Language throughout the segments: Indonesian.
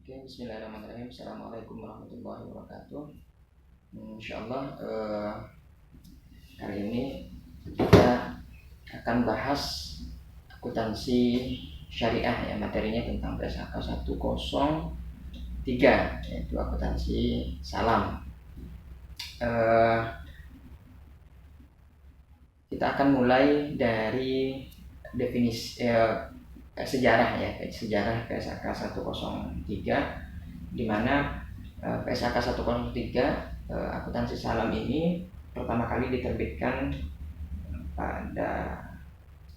Oke, bismillahirrahmanirrahim. Assalamualaikum warahmatullahi wabarakatuh. Insyaallah hari ini kita akan bahas akuntansi syariah ya, materinya tentang PSAK 103 yaitu akuntansi salam. Kita akan mulai dari definisi sejarah PSAK 103, di mana PSAK 103 akuntansi salam ini pertama kali diterbitkan pada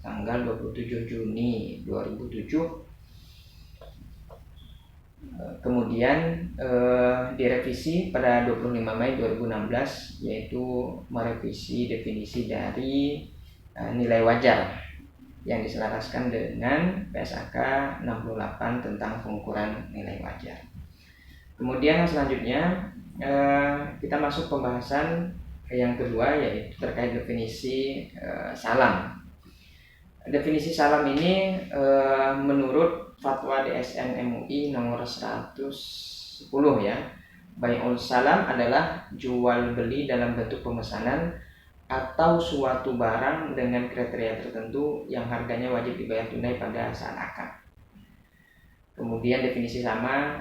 tanggal 27 Juni 2007. Kemudian direvisi pada 25 Mei 2016, yaitu merevisi definisi dari nilai wajar yang diselaraskan dengan PSAK 68 tentang pengukuran nilai wajar. Kemudian selanjutnya kita masuk pembahasan yang kedua, yaitu terkait definisi salam. Definisi salam ini menurut Fatwa DSN MUI nomor 110 ya. Bai'ul salam adalah jual beli dalam bentuk pemesanan atau suatu barang dengan kriteria tertentu yang harganya wajib dibayar tunai pada saat akad. Kemudian definisi sama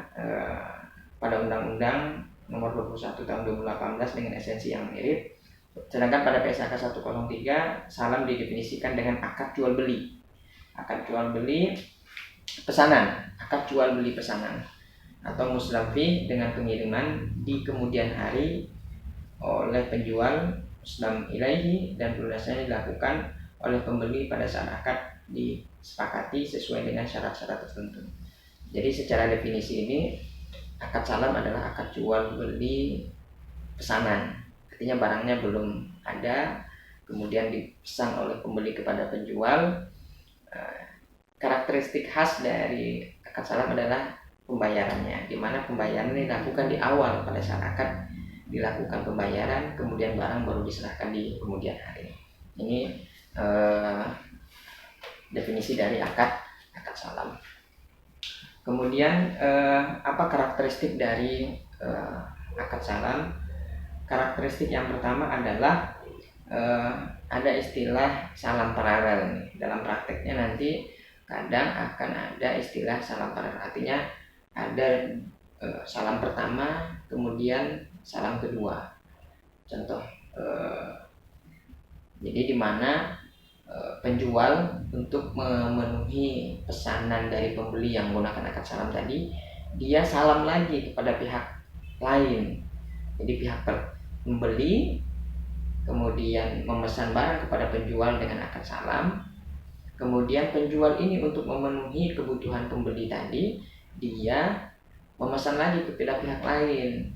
pada Undang-Undang nomor 21 tahun 2018 dengan esensi yang mirip. Sedangkan pada PSAK 103 salam didefinisikan dengan akad jual beli. Akad jual beli pesanan, akad jual beli pesanan atau muslam fi dengan pengiriman di kemudian hari oleh penjual muslam ilaihi dan pelunasannya dilakukan oleh pembeli pada saat akad disepakati sesuai dengan syarat-syarat tertentu. Jadi secara definisi ini akad salam adalah akad jual beli pesanan. Artinya barangnya belum ada, kemudian dipesan oleh pembeli kepada penjual. Karakteristik khas dari akad salam adalah pembayarannya, di mana pembayaran ini dilakukan di awal pada saat akad dilakukan pembayaran, kemudian barang baru diserahkan di kemudian hari. Ini definisi dari akad salam. Kemudian apa karakteristik dari akad salam? Karakteristik yang pertama adalah ada istilah salam paralel. Dalam prakteknya nanti kadang akan ada istilah salam paralel, artinya ada salam pertama kemudian salam kedua. Contoh, jadi di mana penjual untuk memenuhi pesanan dari pembeli yang menggunakan akad salam tadi, dia salam lagi kepada pihak lain. Jadi pihak pembeli kemudian memesan barang kepada penjual dengan akad salam. Kemudian penjual ini untuk memenuhi kebutuhan pembeli tadi, dia memesan lagi kepada pihak lain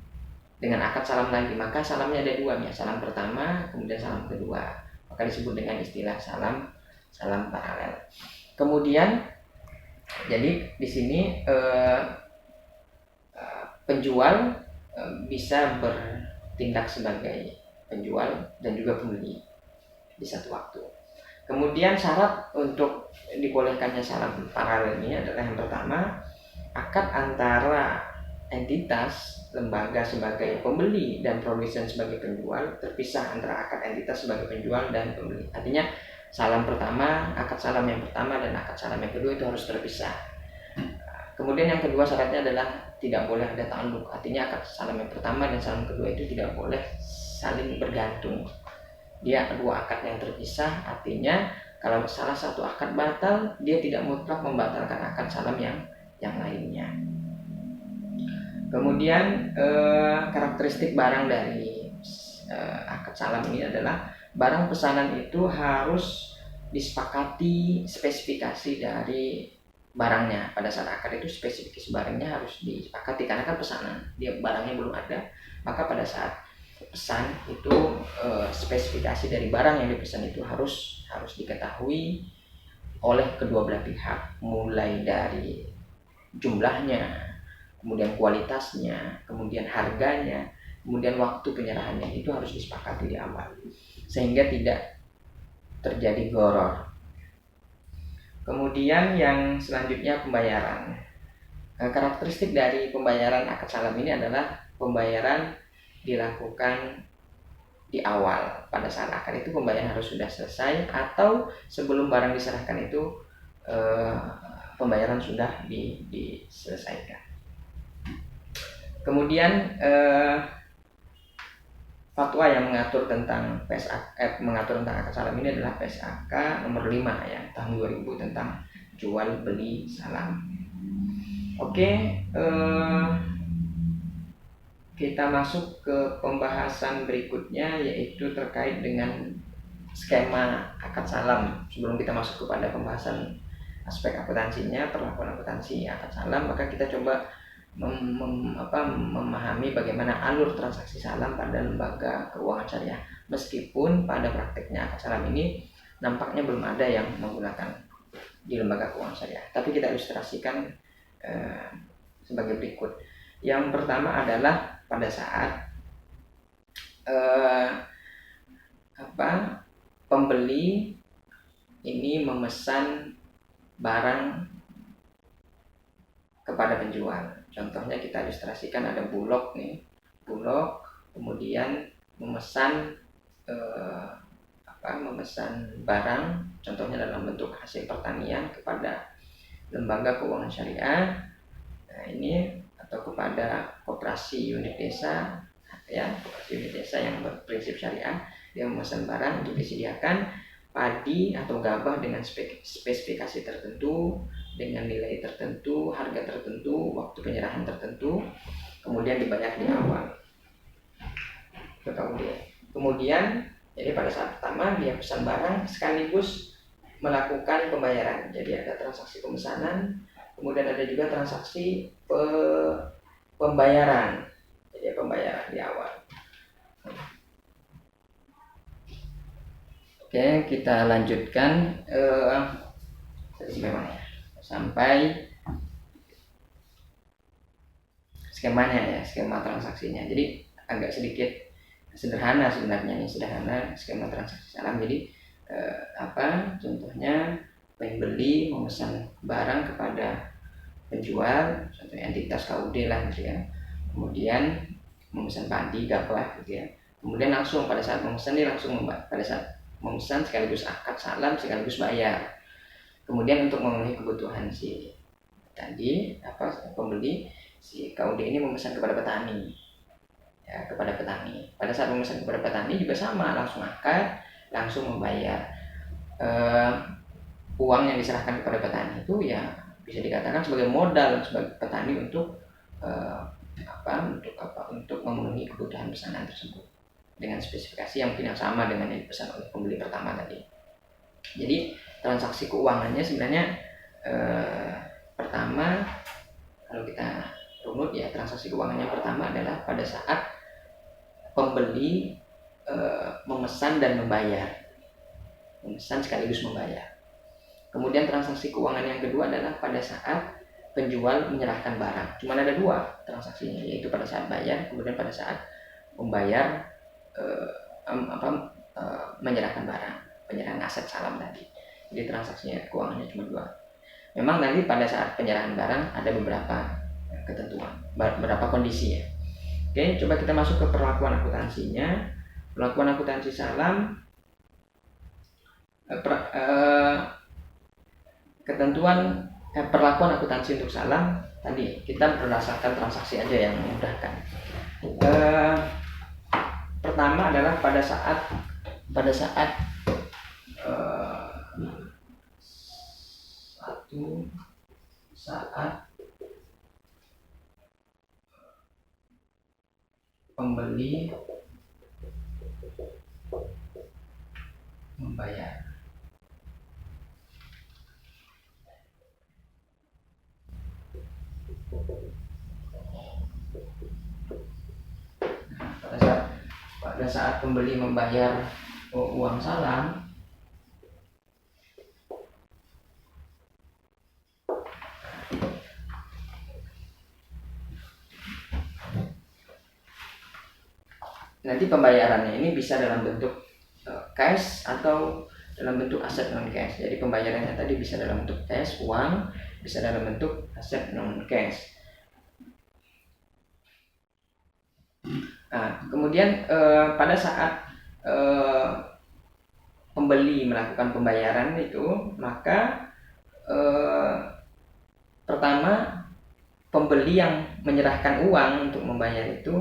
dengan akad salam lagi. Maka salamnya ada dua ya, salam pertama kemudian salam kedua. Maka disebut dengan istilah salam paralel. Kemudian jadi di sini penjual bisa bertindak sebagai penjual dan juga pembeli di satu waktu. Kemudian syarat untuk dibolehkannya salam paralel ini adalah yang pertama, akad antara entitas lembaga sebagai pembeli dan produsen sebagai penjual terpisah antara akad entitas sebagai penjual dan pembeli. Artinya salam pertama, akad salam yang pertama dan akad salam yang kedua itu harus terpisah. Kemudian yang kedua syaratnya adalah tidak boleh ada ta'alluq. Artinya akad salam yang pertama dan salam kedua itu tidak boleh saling bergantung. Dia dua akad yang terpisah, artinya kalau salah satu akad batal, dia tidak mutlak membatalkan akad salam yang lainnya. Kemudian karakteristik barang dari akad salam ini adalah barang pesanan itu harus disepakati spesifikasi dari barangnya. Pada saat akad itu spesifikasi barangnya harus disepakati karena kan pesanan, dia barangnya belum ada, maka pada saat pesan itu spesifikasi dari barang yang dipesan itu harus diketahui oleh kedua belah pihak, mulai dari jumlahnya, kemudian kualitasnya, kemudian harganya, kemudian waktu penyerahannya, itu harus disepakati di awal sehingga tidak terjadi gharar. Kemudian yang selanjutnya pembayaran. karakteristik dari pembayaran akad salam ini adalah pembayaran dilakukan di awal. Pada saat akad itu pembayaran harus sudah selesai, atau sebelum barang diserahkan itu pembayaran sudah diselesaikan. Kemudian fatwa yang mengatur tentang mengatur tentang akad salam ini adalah PSAK nomor 5 ya, tahun 2000 tentang jual beli salam. Oke, kita masuk ke pembahasan berikutnya, yaitu terkait dengan skema akad salam. Sebelum kita masuk kepada pembahasan aspek akuntansinya, perlakuan akuntansi akad salam, maka kita coba memahami bagaimana alur transaksi salam pada lembaga keuangan syariah. Meskipun pada prakteknya akad salam ini nampaknya belum ada yang menggunakan di lembaga keuangan syariah, tapi kita ilustrasikan sebagai berikut. Yang pertama adalah pada saat pembeli ini memesan barang kepada penjual. Contohnya kita ilustrasikan, ada Bulog nih, Bulog kemudian memesan barang, contohnya dalam bentuk hasil pertanian, kepada lembaga keuangan syariah. Nah, ini atau kepada koperasi unit desa ya, koperasi unit desa yang berprinsip syariah, dia memesan barang untuk disediakan padi atau gabah dengan spesifikasi tertentu, dengan nilai tertentu, harga tertentu, waktu penyerahan tertentu, kemudian dibayar di awal. Kemudian jadi pada saat pertama dia pesan barang sekaligus melakukan pembayaran. Jadi ada transaksi pemesanan, kemudian ada juga transaksi pembayaran. Jadi pembayaran di awal. Oke, kita lanjutkan sampai skemanya ya, skema transaksinya. Jadi agak sedikit sederhana sebenarnya, ini sederhana skema transaksi salam. Jadi contohnya pembeli memesan barang kepada penjual, contohnya entitas KUD lah gitu ya. Kemudian memesan padi, gabah gitu ya. Kemudian langsung pada saat memesan ini pada saat memesan sekaligus akad salam sekaligus bayar. Kemudian untuk memenuhi kebutuhan si pembeli, si KUD ini memesan kepada petani. Ya, kepada petani. Pada saat memesan kepada petani juga sama, langsung akad, langsung membayar. Uang yang diserahkan kepada petani itu ya bisa dikatakan sebagai modal sebagai petani untuk memenuhi kebutuhan pesanan tersebut dengan spesifikasi yang mungkin yang sama dengan yang dipesan oleh pembeli pertama tadi. Jadi transaksi keuangannya sebenarnya pertama, kalau kita runut ya, transaksi keuangannya pertama adalah pada saat pembeli memesan dan membayar, memesan sekaligus membayar. Kemudian transaksi keuangan yang kedua adalah pada saat penjual menyerahkan barang. Cuma ada dua transaksinya, yaitu pada saat bayar, kemudian pada saat membayar menyerahkan barang, penyerahan aset salam tadi. Jadi transaksinya keuangannya cuma dua. Memang nanti pada saat penyerahan barang ada beberapa ketentuan, beberapa kondisi ya. Oke, coba kita masuk ke perlakuan akuntansinya. Perlakuan akuntansi salam, ketentuan perlakuan akuntansi untuk salam tadi kita berdasarkan transaksi aja yang memudahkan. Pertama adalah pada saat pembeli membayar. Pada saat pembeli membayar uang salam, nanti pembayarannya ini bisa dalam bentuk cash atau dalam bentuk aset non cash. Jadi pembayarannya tadi bisa dalam bentuk cash, uang, bisa dalam bentuk aset non cash. Nah, kemudian pada saat pembeli melakukan pembayaran itu, maka pertama pembeli yang menyerahkan uang untuk membayar itu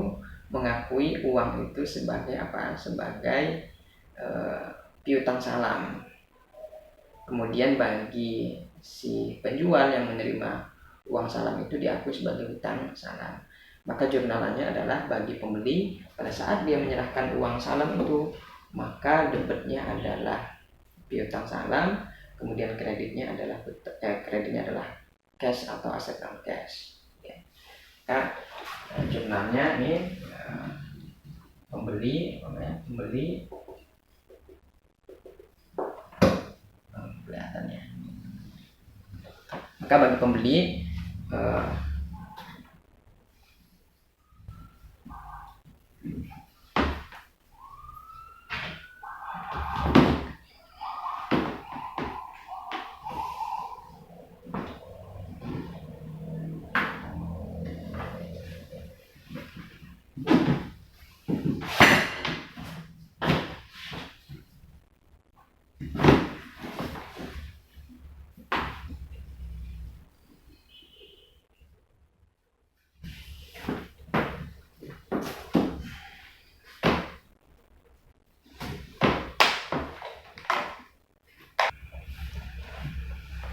mengakui uang itu sebagai apa? Sebagai piutang salam. Kemudian bagi si penjual yang menerima uang salam itu diakui sebagai hutang salam. Maka jurnalannya adalah bagi pembeli pada saat dia menyerahkan uang salam itu, maka debitnya adalah piutang salam, kemudian kreditnya adalah cash atau aset non cash. Nah, jurnalnya ini pembeli kelihatannya. Maka bagi pembeli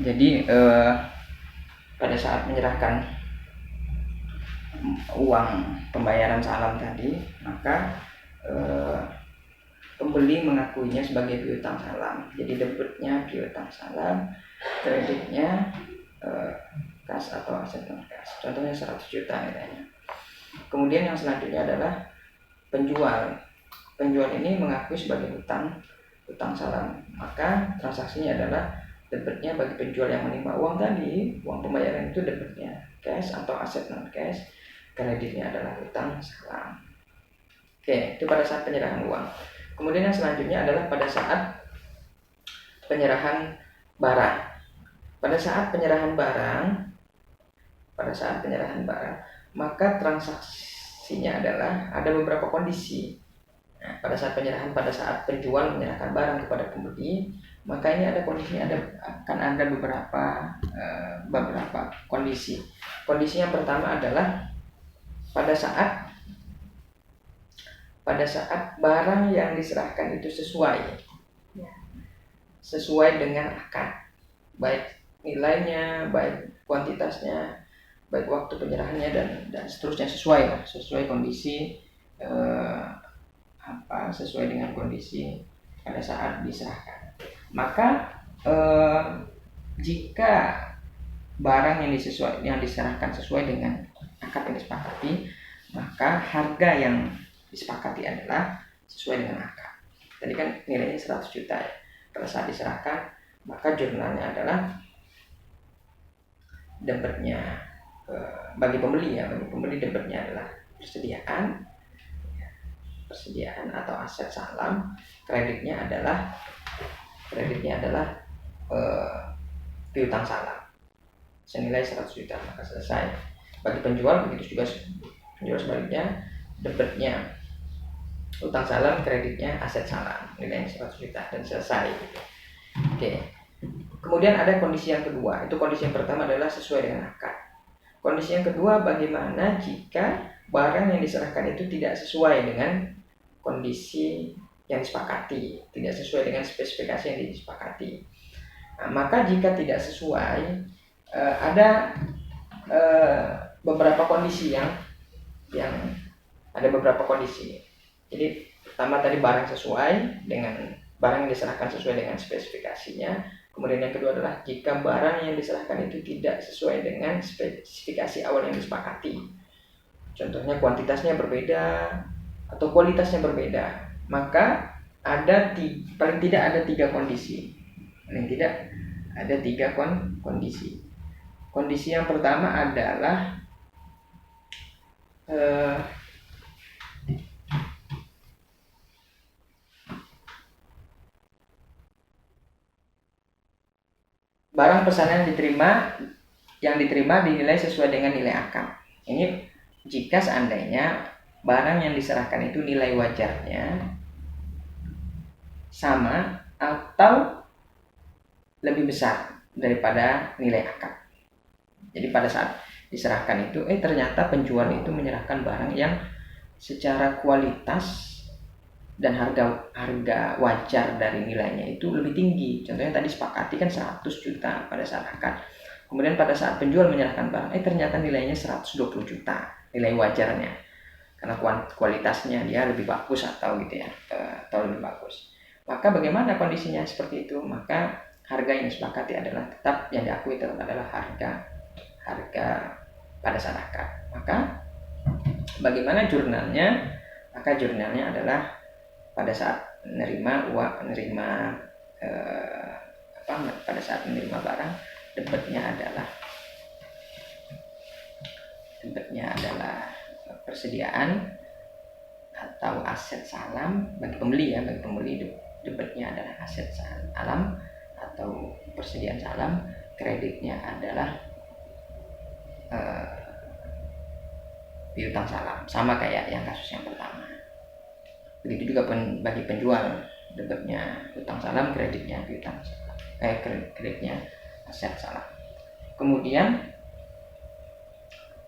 jadi pada saat menyerahkan uang pembayaran salam tadi, maka pembeli mengakuinya sebagai piutang salam. Jadi debitnya piutang salam, kreditnya kas atau aset non kas. Contohnya 100 juta misalnya. Kemudian yang selanjutnya adalah penjual. Penjual ini mengakui sebagai hutang salam. Maka transaksinya adalah debitnya bagi penjual yang menerima uang tadi, uang pembayaran itu debitnya cash atau aset non cash, kreditnya adalah hutang salam. Oke, itu pada saat penyerahan uang. Kemudian yang selanjutnya adalah pada saat penyerahan barang. Pada saat penyerahan barang, maka transaksinya adalah ada beberapa kondisi. Nah, pada saat penjual menyerahkan barang kepada pembeli, maka ini ada kondisinya, akan ada beberapa kondisi. Kondisi yang pertama adalah pada saat barang yang diserahkan itu sesuai dengan akad, baik nilainya, baik kuantitasnya, baik waktu penyerahannya dan seterusnya, sesuai kondisi sesuai dengan kondisi pada saat diserahkan. Maka jika barang yang diserahkan sesuai dengan akad yang disepakati, maka harga yang disepakati adalah sesuai dengan akad. Tadi kan nilainya 100 juta ya. Pada saat diserahkan, maka jurnalnya adalah debitnya bagi pembeli debitnya adalah persediaan atau aset salam, kreditnya adalah piutang salam senilai 100 juta, maka selesai. Bagi penjual begitu juga, penjual sebaliknya, debitnya utang salam, kreditnya aset salam nilainya 100 juta dan selesai. Oke. Kemudian ada kondisi yang kedua. Itu kondisi yang pertama adalah sesuai dengan akad. Kondisi yang kedua, bagaimana jika barang yang diserahkan itu tidak sesuai dengan kondisi yang disepakati, tidak sesuai dengan spesifikasi yang disepakati. Nah, maka jika tidak sesuai, ada beberapa kondisi yang ada beberapa kondisi. Jadi pertama tadi barang yang diserahkan sesuai dengan spesifikasinya. Kemudian yang kedua adalah jika barang yang diserahkan itu tidak sesuai dengan spesifikasi awal yang disepakati. Contohnya kuantitasnya berbeda atau kualitasnya berbeda, maka paling tidak ada 3 kondisi. Kondisi. Kondisi yang pertama adalah barang pesanan diterima yang diterima dinilai sesuai dengan nilai akad. Ini jika seandainya barang yang diserahkan itu nilai wajarnya sama atau lebih besar daripada nilai akad. Jadi pada saat diserahkan itu ternyata penjual itu menyerahkan barang yang secara kualitas dan harga wajar dari nilainya itu lebih tinggi. Contohnya tadi sepakati kan 100 juta pada saat akad. Kemudian pada saat penjual menyerahkan barang ternyata nilainya 120 juta nilai wajarnya, karena kualitasnya dia lebih bagus atau gitu ya, atau lebih bagus. Maka bagaimana kondisinya seperti itu? Maka harga yang disepakati adalah tetap yang diakui tetap adalah harga pada saat akad. Maka bagaimana jurnalnya? Maka jurnalnya adalah pada saat pada saat menerima barang, debetnya adalah persediaan atau aset salam bagi pembeli ya, bagi pembeli debetnya adalah aset salam atau persediaan salam, kreditnya adalah piutang salam, sama kayak yang kasus yang pertama. Begitu juga bagi penjual, debetnya utang salam, kreditnya piutang salam, kreditnya aset salam. Kemudian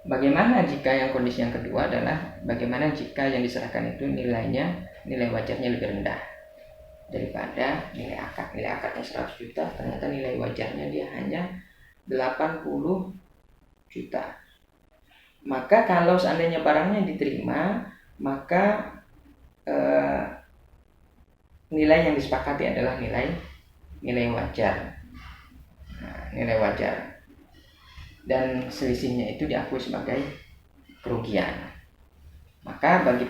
bagaimana jika yang kondisi yang kedua adalah bagaimana jika yang diserahkan itu nilai wajarnya lebih rendah daripada nilai akad. Nilai akadnya 100 juta, ternyata nilai wajarnya dia hanya 80 juta. Maka kalau seandainya barangnya diterima, maka nilai yang disepakati adalah nilai wajar. Nilai wajar. Dan selisihnya itu diakui sebagai kerugian. Maka bagi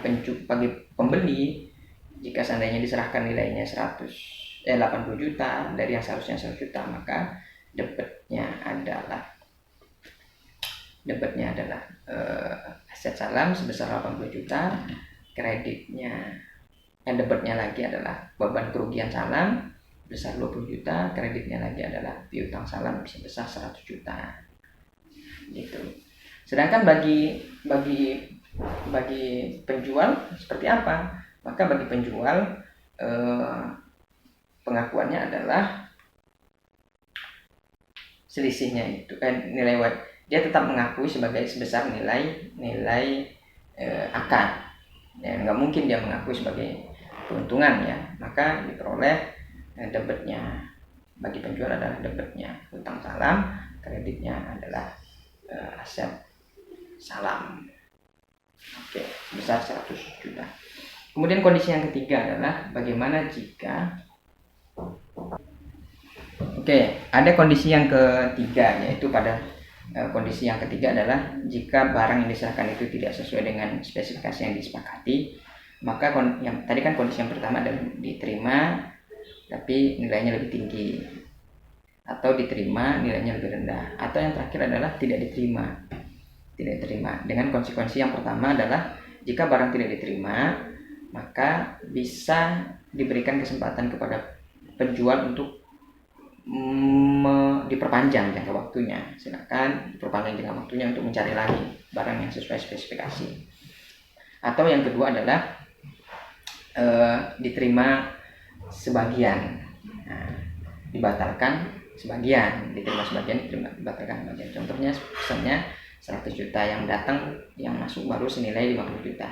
pembeli, jika seandainya diserahkan nilainya 80 juta dari yang seharusnya 100 juta, maka debetnya adalah aset salam sebesar 80 juta, debetnya lagi adalah beban kerugian salam besar 20 juta, kreditnya lagi adalah piutang salam sebesar 100 juta. Gitu. Sedangkan bagi penjual seperti apa? Maka bagi penjual pengakuannya adalah selisihnya itu dia tetap mengakui sebesar nilai akad. Ya, nggak mungkin dia mengakui sebagai keuntungan ya. Maka diperoleh debetnya bagi penjual adalah debetnya utang salam, kreditnya adalah aset salam. Oke, sebesar 100 juta. Kemudian kondisi yang ketiga adalah bagaimana jika ada kondisi yang ketiga, yaitu pada kondisi yang ketiga adalah jika barang yang diserahkan itu tidak sesuai dengan spesifikasi yang disepakati. Maka yang tadi kan kondisi yang pertama adalah diterima tapi nilainya lebih tinggi, atau diterima nilainya lebih rendah, atau yang terakhir adalah tidak diterima. Dengan konsekuensi yang pertama adalah jika barang tidak diterima, maka bisa diberikan kesempatan kepada penjual untuk diperpanjang jangka waktunya. Silakan diperpanjang jangka waktunya untuk mencari lagi barang yang sesuai spesifikasi. Atau yang kedua adalah diterima sebagian, dibatalkan sebagian, dibatalkan sebagian. Contohnya misalnya 100 juta yang masuk baru senilai 50 juta.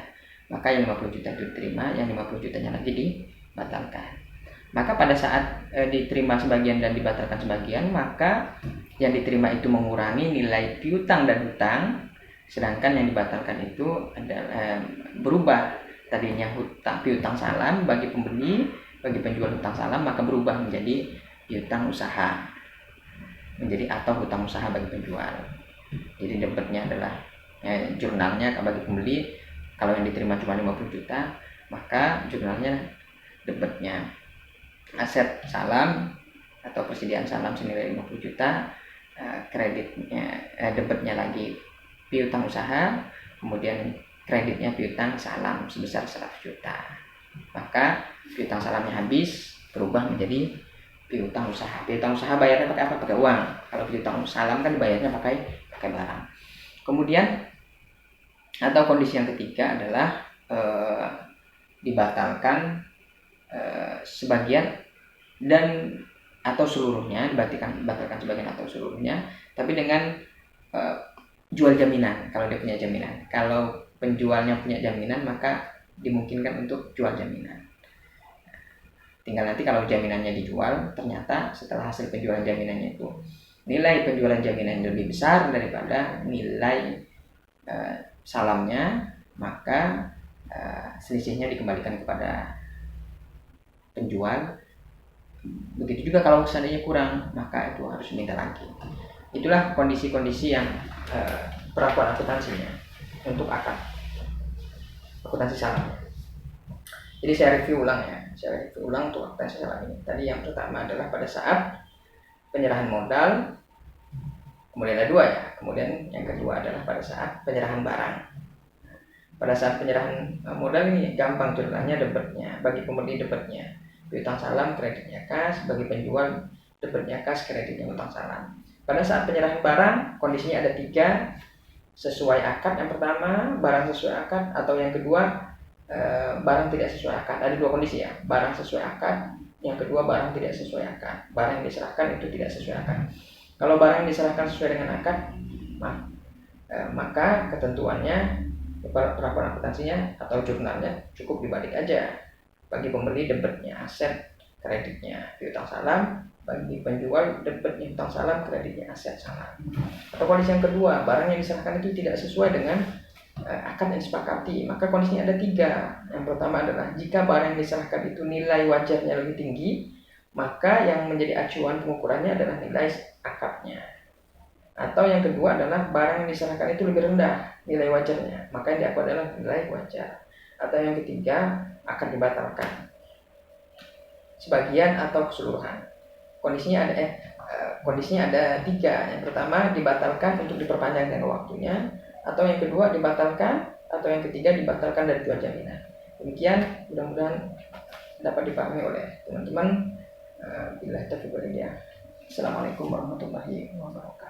Maka yang 50 juta itu diterima, yang 50 jutanya lagi dibatalkan. Maka pada saat diterima sebagian dan dibatalkan sebagian, maka yang diterima itu mengurangi nilai piutang dan hutang, sedangkan yang dibatalkan itu adalah berubah. Tadinya piutang salam bagi pembeli, bagi penjual hutang salam, maka berubah menjadi piutang usaha, atau hutang usaha bagi penjual. Jadi debetnya adalah jurnalnya bagi pembeli, kalau yang diterima cuma 50 juta, maka jurnalnya debetnya aset salam atau persediaan salam senilai 50 juta, kreditnya debetnya lagi piutang usaha, kemudian kreditnya piutang salam sebesar 100 juta. Maka piutang salamnya habis, berubah menjadi piutang usaha. Piutang usaha bayarnya pakai apa? Pakai uang. Kalau piutang salam kan dibayarnya pakai barang. Kemudian atau kondisi yang ketiga adalah dibatalkan sebagian dan atau seluruhnya, dibatalkan sebagian atau seluruhnya, tapi dengan jual jaminan. Kalau dia punya jaminan, kalau penjualnya punya jaminan, maka dimungkinkan untuk jual jaminan. Tinggal nanti kalau jaminannya dijual, ternyata setelah hasil penjualan jaminannya itu nilai penjualan jaminan lebih besar daripada nilai salamnya, maka selisihnya dikembalikan kepada penjual. Begitu juga kalau seandainya kurang, maka itu harus minta lagi. Itulah kondisi-kondisi yang perlakuan akuntansinya untuk akad akuntansi salam. Jadi saya review ulang untuk akuntansi salam ini. Tadi yang pertama adalah pada saat penyerahan modal, kemudian ada dua ya. Kemudian yang kedua adalah pada saat penyerahan barang. Pada saat penyerahan modal ini gampang ceritanya, debetnya bagi pembeli debetnya piutang salam, kreditnya kas, bagi penjual debetnya kas, kreditnya utang salam. Pada saat penyerahan barang, kondisinya ada tiga sesuai akad. Yang pertama barang sesuai akad, atau yang kedua barang tidak sesuai akad. Ada dua kondisi ya, barang sesuai akad, yang kedua barang tidak sesuai akad. Barang yang diserahkan itu tidak sesuai akad. Kalau barang yang diserahkan sesuai dengan akad, maka ketentuannya perlakuan akuntansinya atau jurnalnya cukup dibalik aja. Bagi pembeli debetnya aset, kreditnya piutang salam. Bagi penjual debetnya utang salam, kreditnya aset salam. Atau kondisi yang kedua, barang yang diserahkan itu tidak sesuai dengan akad yang disepakati, maka kondisinya ada tiga. Yang pertama adalah jika barang yang diserahkan itu nilai wajarnya lebih tinggi, maka yang menjadi acuan pengukurannya adalah nilai akadnya. Atau yang kedua adalah barang yang diserahkan itu lebih rendah nilai wajarnya, maka yang diaku adalah nilai wajar. Atau yang ketiga, akan dibatalkan sebagian atau keseluruhan. Kondisinya ada tiga. Yang pertama dibatalkan untuk diperpanjang dengan waktunya, atau yang kedua dibatalkan, atau yang ketiga dibatalkan dari jual jaminan. Demikian, mudah-mudahan dapat dipahami oleh teman-teman. Bila taufiq wal hidayah. Assalamualaikum warahmatullahi wabarakatuh.